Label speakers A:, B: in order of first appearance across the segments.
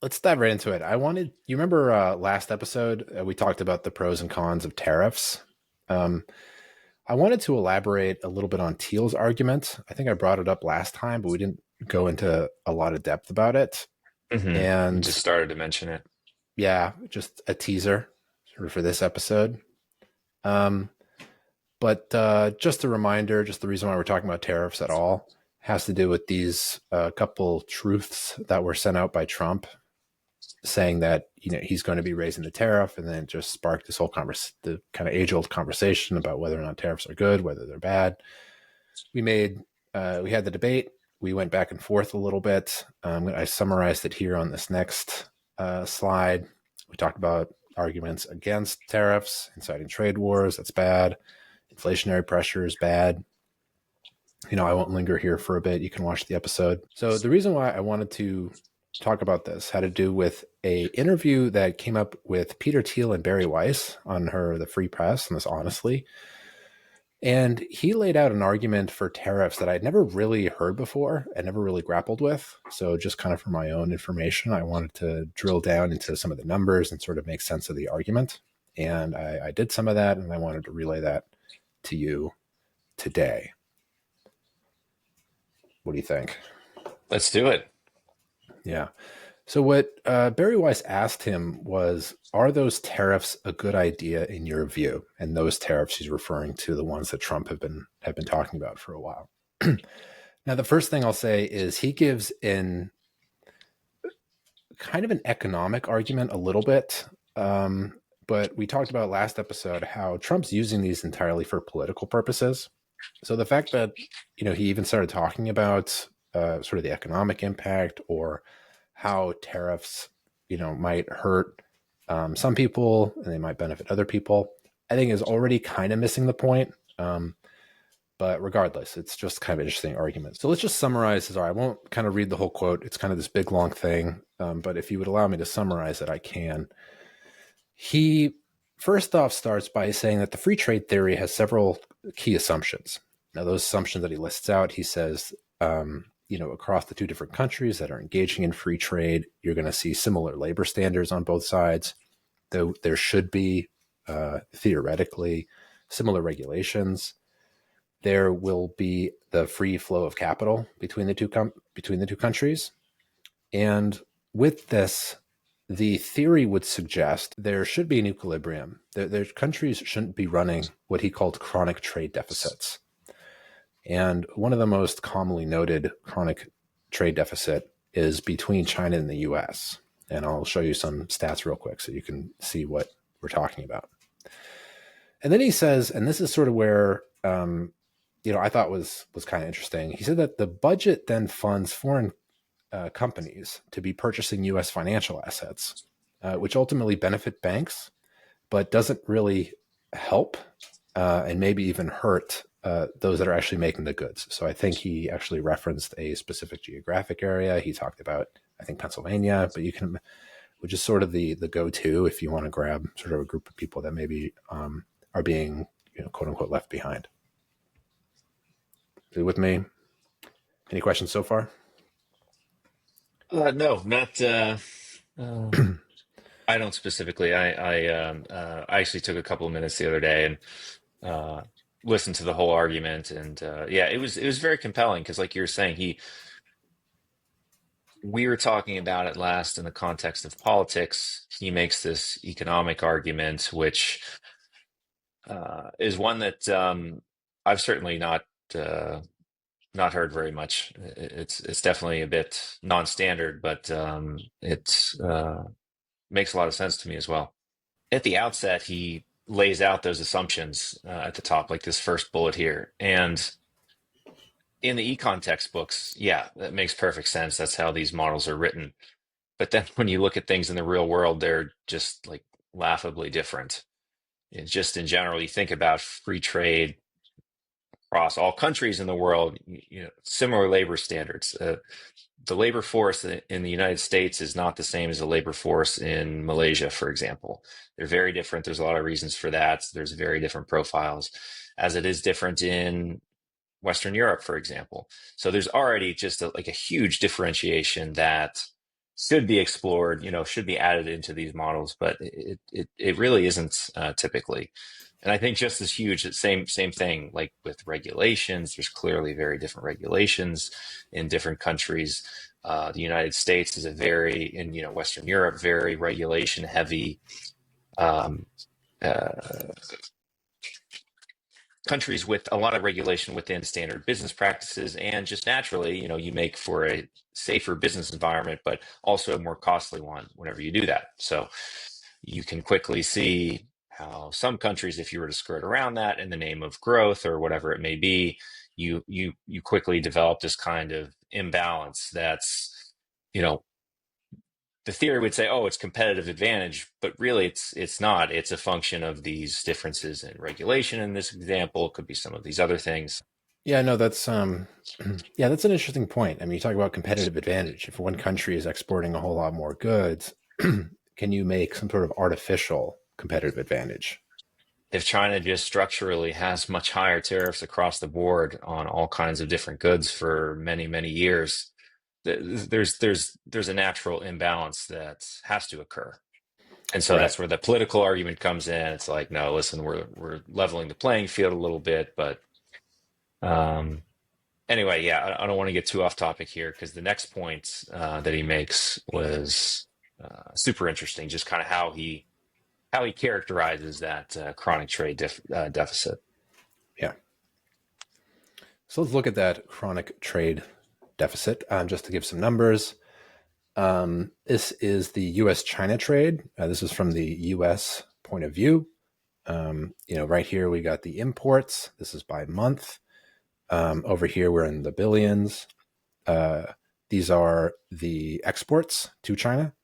A: let's dive right into it. You remember last episode, we talked about the pros and cons of tariffs. Um, I wanted to elaborate a little bit on Thiel's argument. I think I brought it up last time, but we didn't go into a lot of depth about it.
B: You
A: And
B: just started to mention it.
A: yeah, just a teaser sort of for this episode. Um, but just a reminder, just the reason why we're talking about tariffs at all has to do with these couple truths that were sent out by Trump saying that he's going to be raising the tariff, and then it just sparked this whole the kind of age old conversation about whether or not tariffs are good, whether they're bad. We had the debate. We went back and forth a little bit. I summarized it here on this next slide. We talked about arguments against tariffs, inciting trade wars. That's bad. Inflationary pressure is bad. I won't linger here for a bit. You can watch the episode. So the reason why I wanted to talk about this had to do with a interview that came up with Peter Thiel and Bari Weiss on the Free Press, and this honestly. And he laid out an argument for tariffs that I'd never really heard before and never really grappled with. So just kind of for my own information, I wanted to drill down into some of the numbers and sort of make sense of the argument. And I did some of that, and I wanted to relay that to you today. What do you think?
B: Let's do it.
A: Yeah. So what Bari Weiss asked him was, are those tariffs a good idea in your view? And those tariffs, he's referring to the ones that Trump have been talking about for a while. Now, the first thing I'll say is he gives in kind of an economic argument a little bit. But we talked about last episode how Trump's using these entirely for political purposes. So the fact that, he even started talking about sort of the economic impact or how tariffs, might hurt some people and they might benefit other people, I think is already kind of missing the point. But regardless, it's just kind of an interesting argument. So let's just summarize. Sorry, I won't kind of read the whole quote. It's kind of this big, long thing. But if you would allow me to summarize it, I can. He first off starts by saying that the free trade theory has several key assumptions. Now, those assumptions that he lists out, he says, across the two different countries that are engaging in free trade, you're going to see similar labor standards on both sides. Though there should be, theoretically, similar regulations. There will be the free flow of capital between the two countries, and with this, the theory would suggest there should be an equilibrium. Their countries shouldn't be running what he called chronic trade deficits. And one of the most commonly noted chronic trade deficit is between China and the US. And I'll show you some stats real quick so you can see what we're talking about. And then he says, and this is sort of where, I thought was kind of interesting. He said that the budget then funds foreign companies to be purchasing U.S. financial assets, which ultimately benefit banks, but doesn't really help and maybe even hurt those that are actually making the goods. So I think he actually referenced a specific geographic area. He talked about, I think, Pennsylvania, but which is sort of the go-to if you want to grab sort of a group of people that maybe are being, quote unquote, left behind. Are you with me? Any questions so far?
B: No, not. I don't specifically. I actually took a couple of minutes the other day and uh, listened to the whole argument, and yeah, it was very compelling because, like you were saying, we were talking about it last in the context of politics. He makes this economic argument, which is one that I've certainly not heard very much. It's definitely a bit non-standard, but it makes a lot of sense to me as well. At the outset, he lays out those assumptions at the top, like this first bullet here. And in the econ textbooks, yeah, that makes perfect sense. That's how these models are written. But then when you look at things in the real world, they're just like laughably different. Just in general, you think about free trade across all countries in the world, similar labor standards. The labor force in the United States is not the same as the labor force in Malaysia, for example. They're very different. There's a lot of reasons for that. There's very different profiles, as it is different in Western Europe, for example. So there's already just like a huge differentiation that should be explored, should be added into these models, but it really isn't typically. And I think just as huge, same thing like with regulations. There's clearly very different regulations in different countries. The United States is a very, in Western Europe, very regulation heavy um, uh, countries with a lot of regulation within standard business practices, and just naturally, you make for a safer business environment, but also a more costly one whenever you do that. So you can quickly see how some countries, if you were to skirt around that in the name of growth or whatever it may be, you quickly develop this kind of imbalance that's, you know, the theory would say, oh, it's competitive advantage, but really it's not. It's a function of these differences in regulation. In this example, it could be some of these other things.
A: Yeah, no, that's yeah, that's an interesting point. I mean, you talk about competitive advantage. If one country is exporting a whole lot more goods, can you make some sort of artificial competitive advantage?
B: If China just structurally has much higher tariffs across the board on all kinds of different goods for many years, there's a natural imbalance that has to occur. And so
A: Right.
B: that's where the political argument comes in. It's like, no, listen, we're leveling the playing field a little bit, but um, anyway, yeah, I don't want to get too off topic here because the next point that he makes was super interesting. Just kind of how he characterizes that chronic trade deficit.
A: Yeah. So let's look at that chronic trade deficit just to give some numbers. This is the U.S. China trade. This is from the U.S. point of view. Right here we got the imports. This is by month. Over here we're in the billions. Uh, these are the exports to China,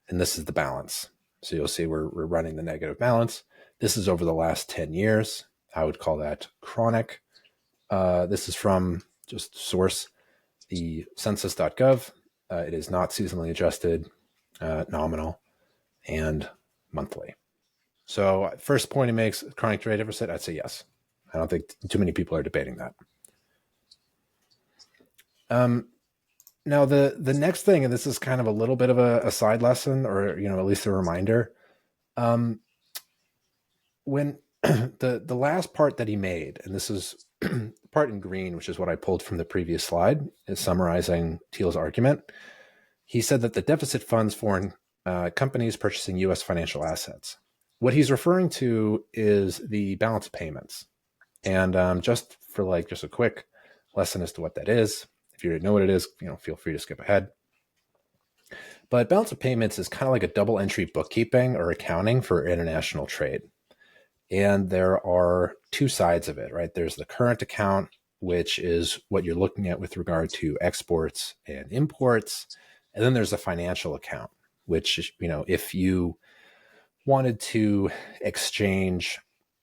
A: and this is the balance. So you'll see we're running the negative balance. This is over the last 10 years. I would call that chronic. This is from just source the census.gov. It is not seasonally adjusted, nominal, and monthly. So, first point he makes chronic trade deficit, I'd say yes. I don't think too many people are debating that. Now, the next thing, and this is kind of a little bit of a side lesson, or at least a reminder. Um, when the last part that he made, and this is part in green, which is what I pulled from the previous slide, is summarizing Thiel's argument. He said that the deficit funds foreign companies purchasing U.S. financial assets. What he's referring to is the balance of payments. And just for just a quick lesson as to what that is, if you didn't know what it is, feel free to skip ahead. But balance of payments is kind of like a double entry bookkeeping or accounting for international trade. And there are two sides of it, right? There's the current account, which is what you're looking at with regard to exports and imports. And then there's a financial account, which, if you wanted to exchange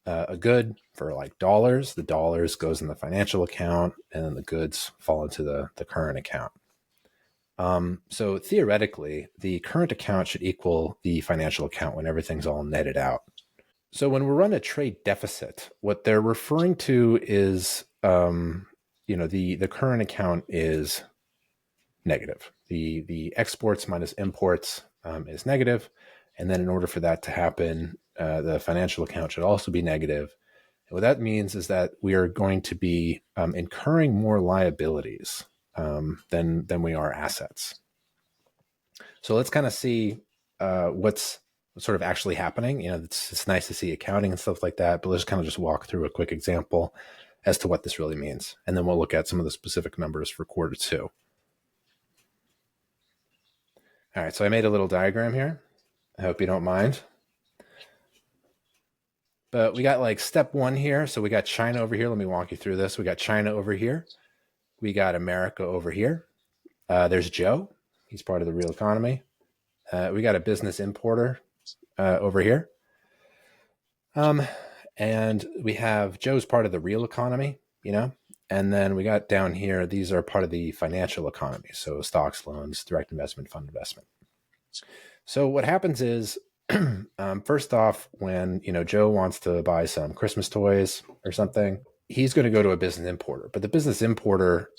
A: a good for like dollars, the dollars goes in the financial account and then the goods fall into the current account. So theoretically, the current account should equal the financial account when everything's all netted out. So when we run a trade deficit, what they're referring to is, the current account is negative. The exports minus imports is negative, and then in order for that to happen, the financial account should also be negative. And what that means is that we are going to be incurring more liabilities than we are assets. So let's kind of see what's sort of actually happening. It's nice to see accounting and stuff like that, but let's kind of just walk through a quick example as to what this really means. And then we'll look at some of the specific numbers for quarter two. All right, so I made a little diagram here. I hope you don't mind. But we got like step one here. So we got China over here. Let me walk you through this. We got China over here. We got America over here. There's Joe. He's part of the real economy. We got a business importer over here. And we have Joe's part of the real economy, and then we got down here, these are part of the financial economy. So stocks, loans, direct investment, fund investment. So what happens is, first off, when, Joe wants to buy some Christmas toys or something, he's going to go to a business importer, but the business importer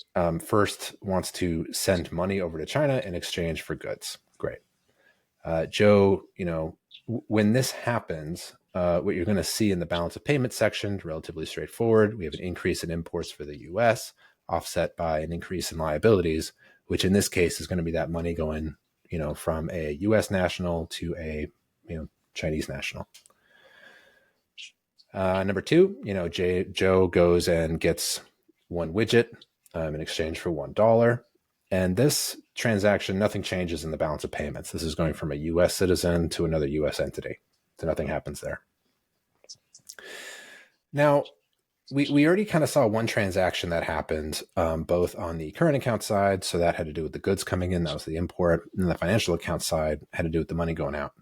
A: first wants to send money over to China in exchange for goods. Great. Joe, when this happens, what you're going to see in the balance of payment section, relatively straightforward. We have an increase in imports for the US, offset by an increase in liabilities, which in this case is going to be that money going, from a US national to a, Chinese national. Number two, Joe goes and gets one widget in exchange for $1. And this transaction, nothing changes in the balance of payments. This is going from a US citizen to another US entity. So nothing happens there. Now, we already kind of saw one transaction that happened both on the current account side. So that had to do with the goods coming in. That was the import. And the financial account side had to do with the money going out.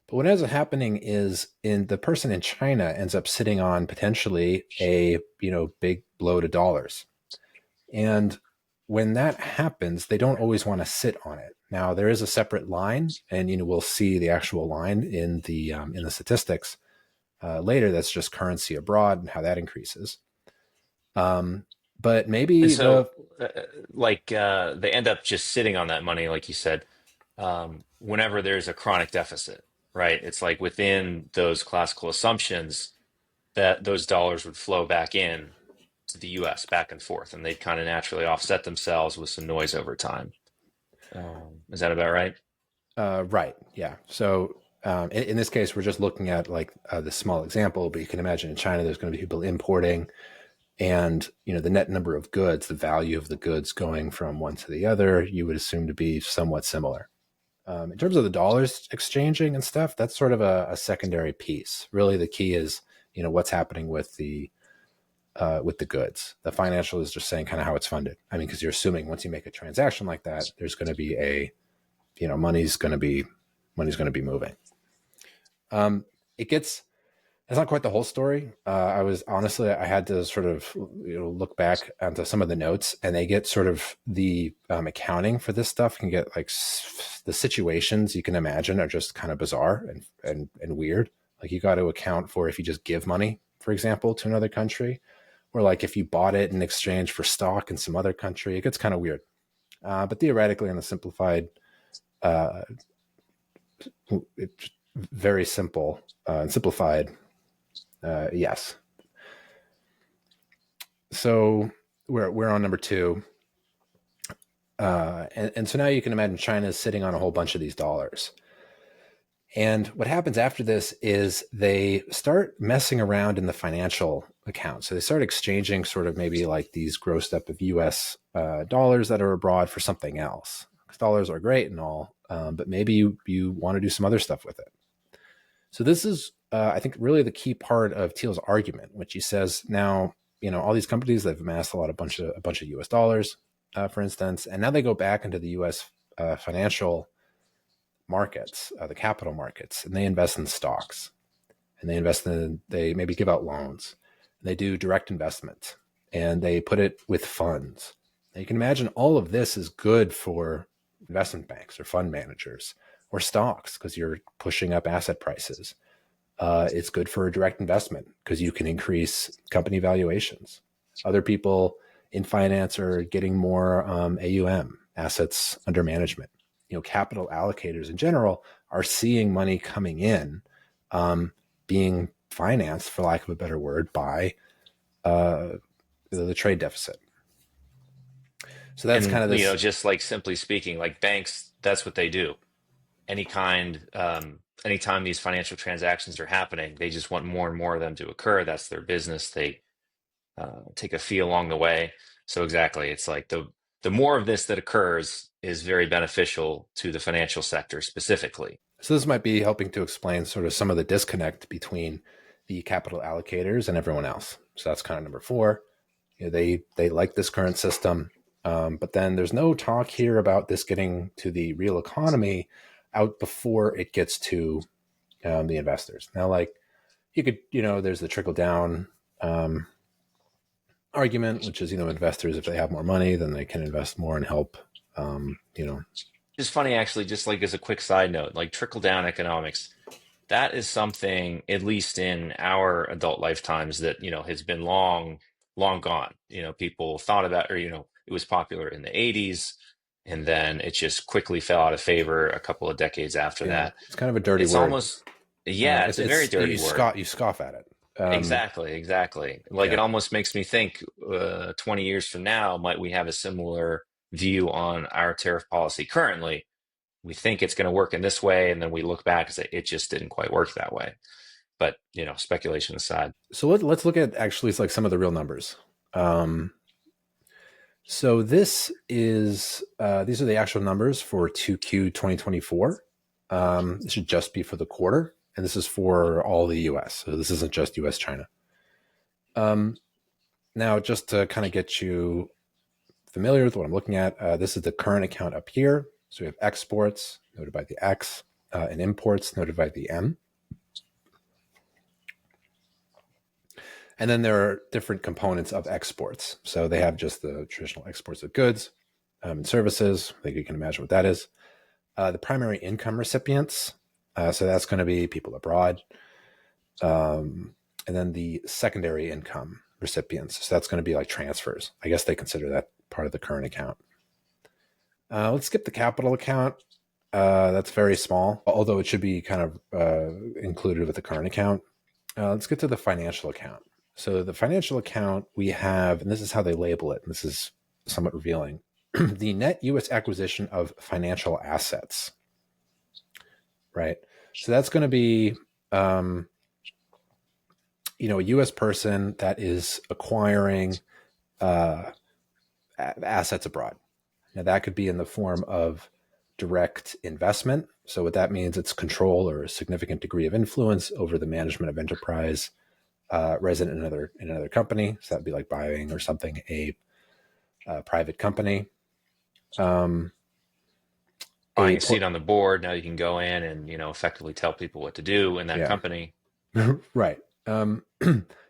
A: But what ends up happening is the person in China ends up sitting on potentially a big load of dollars. And when that happens, they don't always want to sit on it. Now there is a separate line, and we'll see the actual line in the statistics later. That's just currency abroad and how that increases. But
B: And
A: maybe
B: so, they end up just sitting on that money, like you said, whenever there's a chronic deficit, right? It's like within those classical assumptions that those dollars would flow back in to the US back and forth, and they'd kind of naturally offset themselves with some noise over time. Is that about right?
A: right, yeah. So in this case, we're just looking at like the small example, but you can imagine in China, there's going to be people importing, and the net number of goods, the value of the goods going from one to the other, you would assume to be somewhat similar. In terms of the dollars exchanging and stuff, that's sort of a secondary piece. Really, the key is what's happening with the goods. The financial is just saying kind of how it's funded. I mean, because you're assuming once you make a transaction like that, there's going to be money's going to be moving. It gets It's not quite the whole story. I had to sort of look back onto some of the notes, and they get sort of the accounting for this stuff can get like the situations you can imagine are just kind of bizarre and weird. Like you got to account for if you just give money, for example, to another country, or like if you bought it in exchange for stock in some other country, it gets kind of weird. But theoretically, on the simplified, uh, it's very simple and simplified. Yes. So we're on number two. And so now you can imagine China is sitting on a whole bunch of these dollars. And what happens after this is they start messing around in the financial account. So they start exchanging sort of maybe like these grossed up of US dollars that are abroad for something else. Because dollars are great and all, but maybe you want to do some other stuff with it. So this is, I think, really the key part of Thiel's argument, which he says now, all these companies they've amassed a bunch of US dollars, for instance, and now they go back into the US financial markets, the capital markets, and they invest in stocks, and they maybe give out loans, and they do direct investment, and they put it with funds. Now you can imagine all of this is good for investment banks or fund managers or stocks because you're pushing up asset prices. It's good for direct investment because you can increase company valuations. Other people in finance are getting more AUM, assets under management. Capital allocators in general are seeing money coming in, being financed, for lack of a better word, by the trade deficit. So that's kind
B: And
A: of this.
B: just like simply speaking, like banks, that's what they do. Anytime these financial transactions are happening, they just want more and more of them to occur. That's their business. They take a fee along the way. So exactly, it's like the more of this that occurs is very beneficial to the financial sector specifically.
A: So this might be helping to explain sort of some of the disconnect between the capital allocators and everyone else. So that's kind of number four. They like this current system, but then there's no talk here about this getting to the real economy out before it gets to the investors. Now, like you could, there's the trickle down argument, which is, investors, if they have more money, then they can invest more and help, um, you know,
B: Just funny, actually, just like as a quick side note, like trickle down economics, that is something, at least in our adult lifetimes, that, has been long, long gone. People thought about, or, it was popular in the 80s. and then it just quickly fell out of favor a couple of decades after
A: Yeah,
B: that.
A: it's kind of a dirty
B: It's
A: word.
B: almost, yeah, it's a very dirty word.
A: You scoff at it.
B: Exactly, exactly. Like
A: Yeah.
B: it almost makes me think 20 years from now, might we have a similar view on our tariff policy currently? We think it's going to work in this way, and then we look back and say it just didn't quite work that way. But, speculation aside.
A: So let's look at actually like some of the real numbers. So these are the actual numbers for 2Q 2024. This should just be for the quarter, and this is for all the US. So this isn't just US China. Now, just to kind of get you familiar with what I'm looking at, this is the current account up here. So we have exports noted by the X and imports noted by the M. And then there are different components of exports. So they have just the traditional exports of goods and services. I think you can imagine what that is. The primary income recipients. So that's going to be people abroad. And then the secondary income recipients. So that's going to be like transfers. I guess they consider that part of the current account. Let's skip the capital account. That's very small, although it should be kind of included with the current account. Let's get to the financial account. So the financial account we have, and this is how they label it, and this is somewhat revealing, the net U.S. acquisition of financial assets, right? So that's going to be, a U.S. person that is acquiring assets abroad. Now that could be in the form of direct investment. So what that means, it's control or a significant degree of influence over the management of enterprise resident in another company. So that'd be like buying or something a private company.
B: Buying a seat on the board, now you can go in and, effectively tell people what to do in that
A: Yeah.
B: company.
A: Right.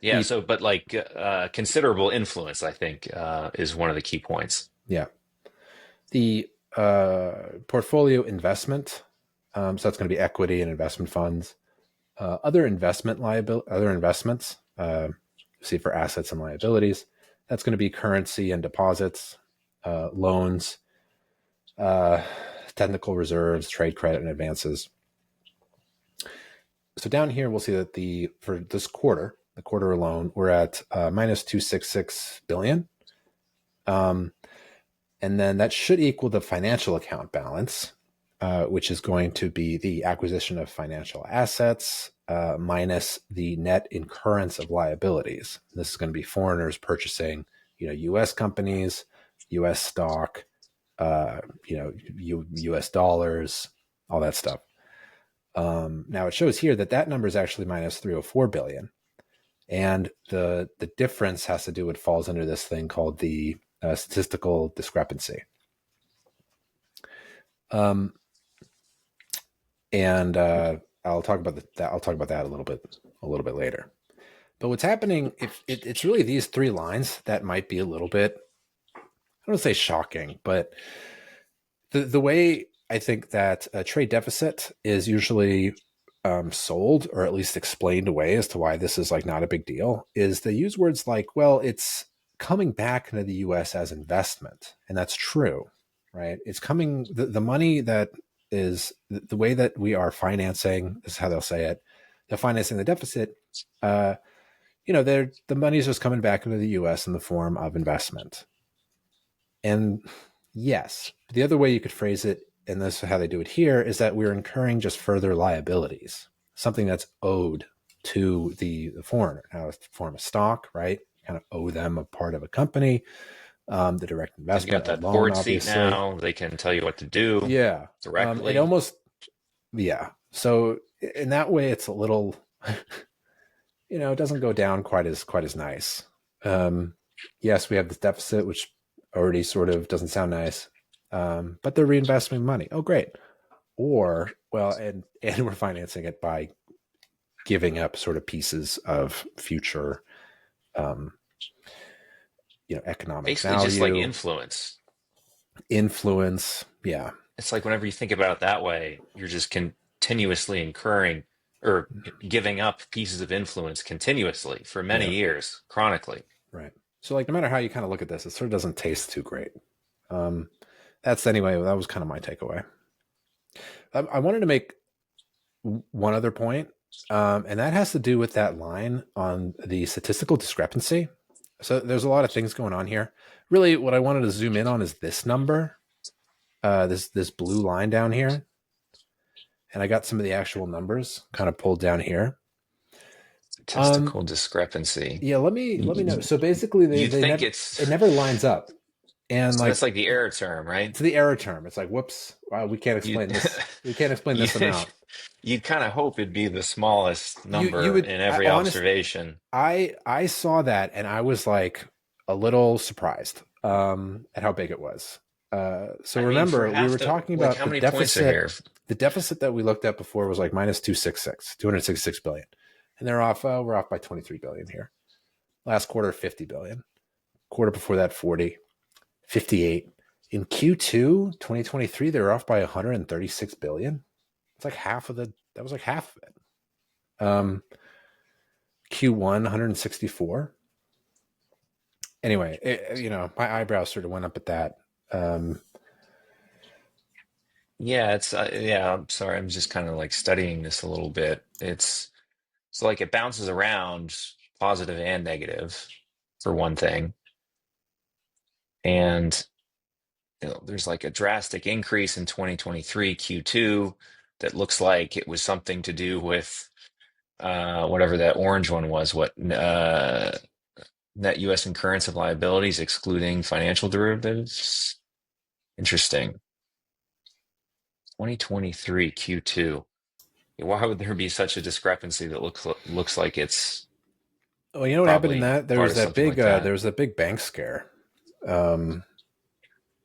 B: Yeah, so, but like considerable influence, I think, is one of the key points.
A: Yeah. The portfolio investment. So that's going to be equity and investment funds. Other investments, see for assets and liabilities. That's going to be currency and deposits, loans, technical reserves, trade credit, and advances. So down here, we'll see that for this quarter, the quarter alone, we're at minus 266 billion. And then that should equal the financial account balance, which is going to be the acquisition of financial assets minus the net incurrence of liabilities. This is going to be foreigners purchasing, U.S. companies, U.S. stock, U.S. dollars, all that stuff. Now it shows here that number is actually minus 304 billion. And the difference has to do with falls under this thing called the statistical discrepancy. And I'll talk about that. I'll talk about that a little bit later. But what's happening, if it's really these three lines that might be a little bit, I don't want to say shocking, but the way I think that a trade deficit is usually sold or at least explained away as to why this is like not a big deal is they use words like, well, it's coming back into the U.S. as investment. And that's true, right? It's coming, the money that is the way that we are financing, this is how they'll say it, they're financing the deficit, the money's just coming back into the U.S. in the form of investment. And yes, the other way you could phrase it, and this is how they do it here, is that we're incurring just further liabilities, something that's owed to the foreigner. Now, it's form of stock, right? You kind of owe them a part of a company, the direct
B: They've got
A: investment, a
B: that
A: loan,
B: board seat
A: obviously.
B: now. They can tell you what to do
A: Yeah. It
B: directly.
A: almost, yeah. So in that way, it's a little, it doesn't go down quite as nice. Yes, we have this deficit, which already sort of doesn't sound nice. But they're reinvesting money. Oh, great. Or, well, and we're financing it by giving up sort of pieces of future, economic
B: Basically, just like
A: value, influence. Yeah.
B: it's like whenever you think about it that way, you're just continuously incurring or giving up pieces of influence continuously for many
A: Yeah.
B: years, chronically.
A: Right. So, like, no matter how you kind of look at this, it sort of doesn't taste too great. that's anyway. That was kind of my takeaway. I wanted to make one other point, and that has to do with that line on the statistical discrepancy. So there's a lot of things going on here. Really, what I wanted to zoom in on is this number, this blue line down here, and I got some of the actual numbers kind of pulled down here.
B: Statistical discrepancy.
A: Yeah, let me know. So basically,
B: You'd
A: they
B: think
A: never
B: it's
A: it never lines up, and
B: so that's
A: like
B: like the error term, right?
A: to the error term, it's like whoops, wow, we can't
B: You
A: explain this. We can't explain
B: you
A: this amount.
B: you'd kind of hope it'd be the smallest
A: You
B: number
A: would
B: in every
A: honest.
B: observation.
A: I saw that and I was like a little surprised at how big it was. So
B: I mean, for
A: remember, we
B: half
A: were
B: the
A: talking
B: like,
A: about
B: how
A: the
B: many points are
A: deficit.
B: here?
A: The deficit that we looked at before was like minus 266 billion, and they're off. We're off by 23 billion here. Last quarter, 50 billion. Quarter before that, 40, 58. In Q2 2023, they were off by 136 billion. It's like half of the. That was like half of it. Q1 164. Anyway, my eyebrows sort of went up at that. Um,
B: Yeah, it's yeah. I'm sorry. I'm just kind of like studying this a little bit. It's like it bounces around positive and negative for one thing, and there's like a drastic increase in 2023 Q2 that looks like it was something to do with whatever that orange one was. What net U.S. incurrence of liabilities excluding financial derivatives. Interesting. 2023 Q2. Why would there be such a discrepancy that looks like it's
A: well, you know what happened in
B: probably
A: that? There
B: part
A: was
B: of
A: that
B: something
A: big
B: like that?
A: there was that big bank scare um,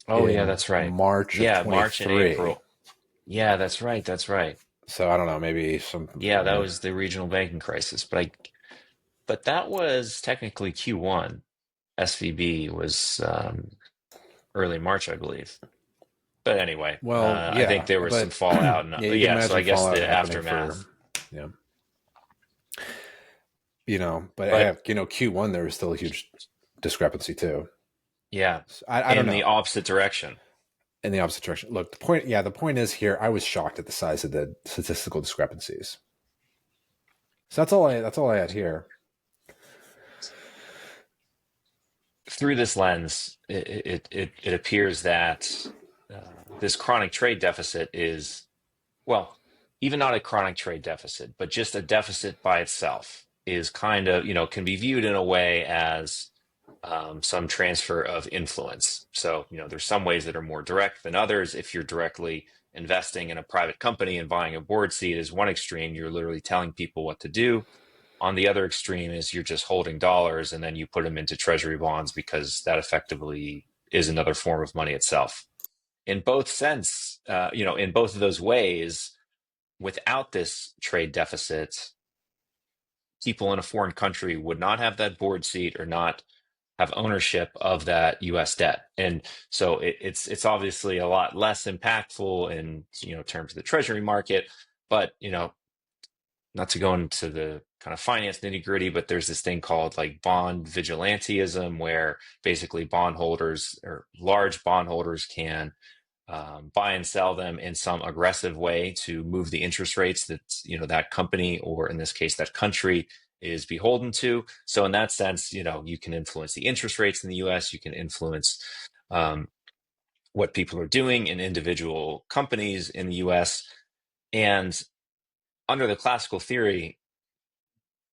B: Oh yeah,
A: in
B: that's right.
A: March of
B: Yeah, March and
A: 23.
B: April. Yeah, that's right. That's right.
A: So I don't know, maybe some.
B: Yeah, that was the regional banking crisis. But that was technically Q1. SVB was early March, I believe. But anyway,
A: Well,
B: I think
A: yeah,
B: there was some
A: but
B: fallout, and
A: yeah, you can
B: yeah, so I
A: imagine
B: guess
A: fallout
B: the
A: happening for,
B: aftermath.
A: yeah, but
B: But
A: Q1 there was still a huge discrepancy too.
B: yeah,
A: So I don't
B: in the
A: know.
B: opposite direction.
A: In the opposite direction. Look, the point is here. I was shocked at the size of the statistical discrepancies. So that's all I had here.
B: Through this lens, it appears that this chronic trade deficit is, well, even not a chronic trade deficit, but just a deficit by itself is kind of, can be viewed in a way as some transfer of influence. So, there's some ways that are more direct than others. If you're directly investing in a private company and buying a board seat is one extreme, you're literally telling people what to do. On the other extreme is you're just holding dollars and then you put them into treasury bonds because that effectively is another form of money itself. In both sense, in both of those ways, without this trade deficit, people in a foreign country would not have that board seat or not have ownership of that U.S. debt, and so it's obviously a lot less impactful in terms of the treasury market. But not to go into the kind of finance nitty gritty, but there's this thing called like bond vigilantism, where basically bondholders or large bondholders can buy and sell them in some aggressive way to move the interest rates that that company, or in this case that country, is beholden to. So in that sense, you can influence the interest rates in the U.S. You can influence um, what people are doing in individual companies in the U.S. And under the classical theory,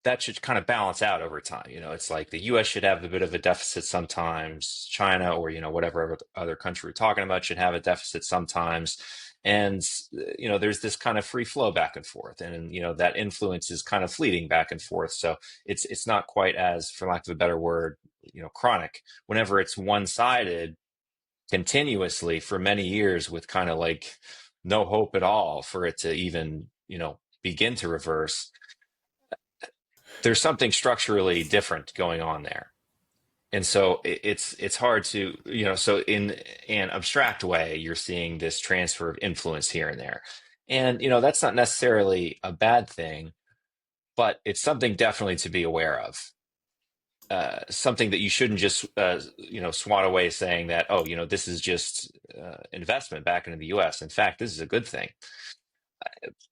B: that should kind of balance out over time. It's like the US should have a bit of a deficit sometimes. China, or, whatever other country we're talking about, should have a deficit sometimes. And, there's this kind of free flow back and forth. And, that influence is kind of fleeting back and forth. So it's not quite as, for lack of a better word, chronic. Whenever it's one-sided continuously for many years with kind of like no hope at all for it to even, begin to reverse, there's something structurally different going on there. And so it's hard to, so in an abstract way, you're seeing this transfer of influence here and there. And, that's not necessarily a bad thing, but it's something definitely to be aware of. something that you shouldn't just swat away, saying that, oh, this is just investment back into the U.S. In fact, this is a good thing.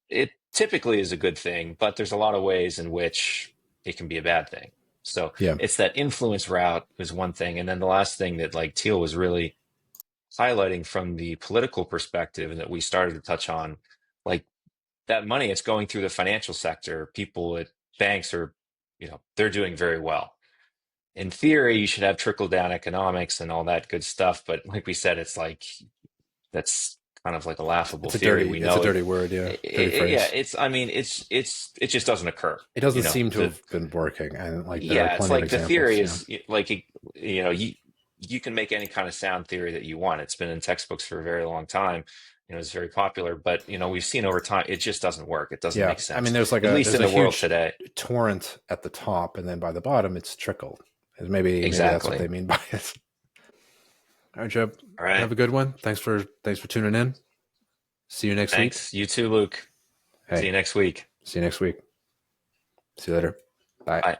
B: It typically is a good thing, but there's a lot of ways in which it can be a bad thing. So
A: Yeah.
B: it's that influence route is one thing, and then the last thing that like Thiel was really highlighting from the political perspective, and that we started to touch on, like that money, it's going through the financial sector. People at banks are, they're doing very well. In theory, you should have trickle down economics and all that good stuff. But like we said, it's like that's kind of like a laughable theory. We
A: It's a
B: know
A: dirty word. Yeah. Dirty
B: yeah,
A: phrase.
B: I mean, it just doesn't occur.
A: It doesn't
B: You know,
A: seem to
B: the
A: have been working. And like, there are
B: Yeah, it's
A: plenty of
B: like the
A: examples.
B: theory
A: Yeah.
B: is like, you can make any kind of sound theory that you want. It's been in textbooks for a very long time. It's very popular, but we've seen over time it just doesn't work. It doesn't
A: Yeah.
B: make
A: I mean,
B: sense, at least
A: there's
B: in
A: a
B: the world
A: huge
B: today.
A: torrent at the top, and then by the bottom, it's trickled. And maybe that's what
B: Exactly.
A: they mean by it. All right, Joe.
B: All right.
A: Have a good one. Thanks for tuning in. See you next week.
B: Thanks. You too, Luke. See
A: Hey,
B: you next week.
A: see you next week. See you later. Bye.
B: Bye.